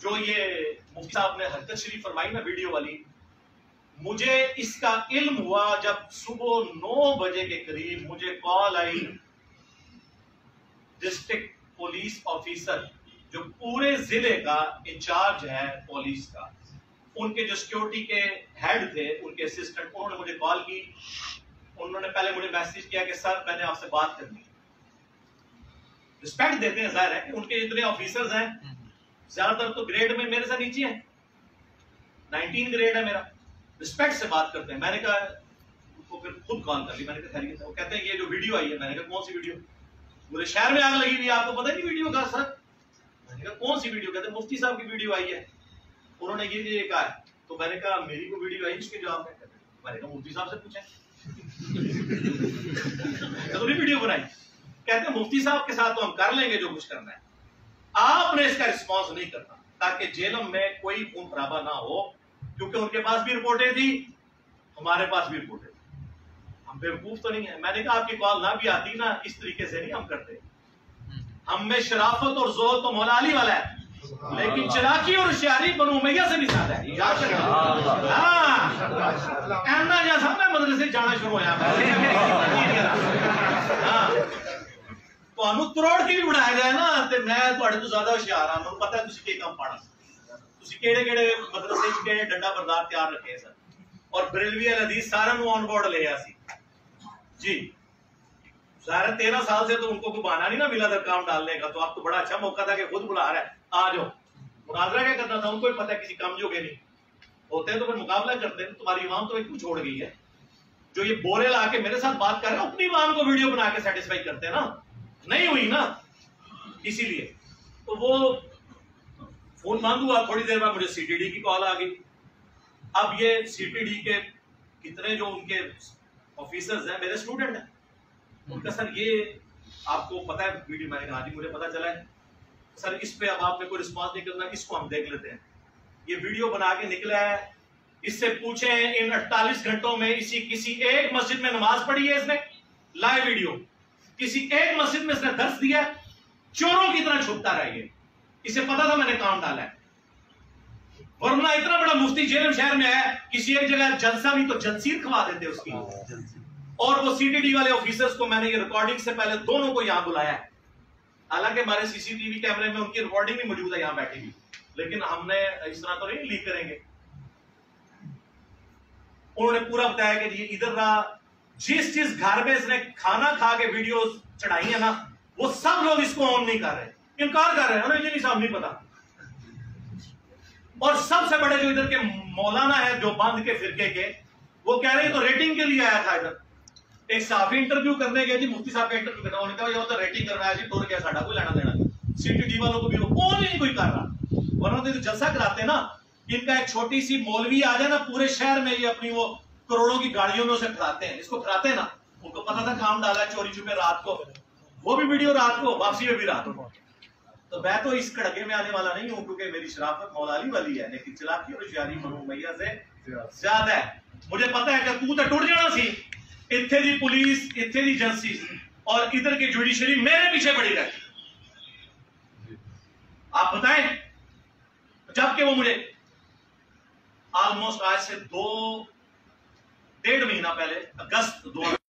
جو یہ مفتی صاحب نے حرکت شریف فرمائی نا ویڈیو والی، مجھے اس کا علم ہوا جب صبح 9 بجے کے قریب مجھے کال آئی ڈسٹرکٹ پولیس آفیسر جو پورے ضلع کا انچارج ہے پولیس کا، ان کے جو سیکورٹی کے ہیڈ تھے، ان کے اسسٹنٹ، انہوں نے مجھے کال کی. انہوں نے پہلے مجھے میسج کیا کہ سر میں نے آپ سے بات کرنی ہے. رسپیکٹ دیتے ہیں، ظاہر ہے کہ ان کے اتنے آفیسرز ہیں، زیادہ تر تو گریڈ میں میرے سے نیچے ہیں، 19 گریڈ ہے میرا، رسپیکٹ سے بات کرتے ہیں. میں نے کہا ان کو پھر خود کال کر لی، میں نے کہا خیریت ہے؟ وہ کہتے ہیں یہ جو ویڈیو آئی ہے. میں نے کہا کون سی ویڈیو؟ پورے شہر میں آگ لگی ہوئی، آپ کو پتہ نہیں ویڈیو کا سر؟ میں نے کہا کون سی ویڈیو؟ کہتے ہیں مفتی صاحب کی ویڈیو آئی ہے، انہوں نے یہ کہا ہے. تو میں نے کہا میری کو ویڈیو آئی، اس کے جواب میں نے کہا مفتی صاحب سے پوچھیں. تو نہیں ویڈیو بنائی. کہتے ہیں مفتی صاحب کے ساتھ تو ہم کر لیں گے جو کچھ کرنا ہے، آپ نے اس کا رسپانس نہیں کرنا تاکہ جیلم میں کوئی خون خرابہ نہ ہو، کیونکہ ان کے پاس بھی رپورٹیں تھی، ہمارے پاس بھی رپورٹیں تھی، ہم بیوقوف تو نہیں ہیں. میں نے کہا آپ کی کال نہ بھی آتی نا، اس طریقے سے نہیں ہم کرتے. ہم میں شرافت اور ذوق تو مولا علی والا ہے، لیکن چلاکی اور ہوشیاری بنو امیہ سے بھی زیادہ ہے. اینا جیسا میں مدرسے جانا شروع ہوا تمہیں تروڑ کے بھی بڑھایا جائے نا تے میں تھوڑے تو زیادہ ہوشیار ہاں. مجھے پتہ ہے تسی کی کام پڑھا، تسی کیڑے کیڑے مدرسے کے ڈنڈا بردار تیار رکھے سر، اور بریلوی الحدیث سارا نو آن بورڈ لے سی جی. ظاہر 13 سال سے تو ان کو کوئی بہانہ نہیں نا ملا تھا کام ڈالنے کا، تو اب تو بڑا اچھا موقع تھا کہ خود بلا رہا ہے آ جاؤ. مناظرہ کیا کرنا تھا، ان کو بھی پتہ ہے کسی کم جو گے نہیں ہوتے ہیں تو پھر مقابلہ کرتے ہیں. تمہاری عوام تو کیوں چھوڑ گئی ہے؟ جو یہ بورے لا کے میرے ساتھ بات کر رہے ہیں اپنی عوام کو ویڈیو بنا کے سیٹسفائی کرتے ہیں نا، نہیں ہوئی نا. اسی لیے تو وہ فون بند ہوا، تھوڑی دیر بعد مجھے سی ٹی ڈی کی کال آ گئی. اب یہ سی ٹی ڈی کے کتنے جو ان کے آفیسرز ہیں میرے اسٹوڈنٹ ہیں، ان کا سر یہ آپ کو پتا ہے ویڈیو؟ میں نے کہا جی مجھے پتا چلا ہے سر، اس پہ اب آپ نے کوئی رسپانس نہیں کرنا، اس کو ہم دیکھ لیتے ہیں. یہ ویڈیو بنا کے نکلا ہے، اس سے پوچھیں ان 48 گھنٹوں میں کسی ایک مسجد میں نماز پڑھی ہے اس نے؟ Live video. کسی ایک مسجد میں اس نے درس دیا؟ چوروں کی طرح چھپتا رہ گیا. اسے پتا تھا میں نے کام ڈالا ہے، ورنہ اتنا بڑا مفتی جیلم شہر میں ہے، کسی ایک جگہ جلسہ بھی تو جلسیر کھوا دیتے اس کی. اور وہ سی ٹی ڈی والے آفیسرز کو میں نے یہ ریکارڈنگ سے پہلے دونوں کو یہاں بلایا ہے، حالانکہ ہمارے سی سی ٹی وی کیمرے میں ان کی ریکارڈنگ بھی موجود ہے یہاں بیٹھی ہوئی، لیکن ہم نے اس طرح تو نہیں لیک کریں گے. انہوں نے پورا بتایا کہ یہ ادھر رہا، جس گھر میں اس نے کھانا کھا کے ویڈیوز چڑھائی ہیں نا، وہ سب لوگ اس کو آن نہیں کر رہے، انکار کر رہے ہیں، انہیں صاحب نہیں پتا. اور سب سے بڑے جو ادھر کے مولانا ہے جو بند کے فرقے کے، وہ کہہ رہے ہیں تو ریٹنگ کے لیے آیا تھا ادھر. ایک صحافی انٹرویو کرنے گئے جی، مفتی صاحب کا انٹرویو کرنا، انہوں نے کہا یہ تو ریٹنگ کرنا ہے جی، ٹور گیا ساڈا کوئی لینا دینا. سی ٹی ڈی والوں کو بھی کون نہیں کوئی کر رہا، ورنہ تو جلسہ کراتے نا. ان کا ایک چھوٹی سی مولوی آ جائے نا پورے شہر میں، یہ اپنی وہ کروڑوں کی گاڑیوں میں اسے کھڑاتے ہیں، اس کو کھڑاتے ہیں نا. ان کو پتا تھا کام ڈالا ہے چوری چھپے رات کو، وہ بھی ویڈیو رات کو، واپسی میں بھی رات کو. تو میں تو اس کڑکے میں آنے والا نہیں ہوں، کیونکہ میری شرافت مولا علی والی ہے، لیکن چلاکی اور ہوشیاری بنو امیہ سے زیادہ ہے. مجھے پتا ہے کہ تو ٹوٹ جانا سی، اتھے دی پولیس، اتھے دی ایجنسی اور ادھر کی جوڈیشری میرے پیچھے پڑی رہتی. آپ بتائیں، جبکہ وہ مجھے آلموسٹ آج سے 2.5 مہینہ پہلے اگست 2000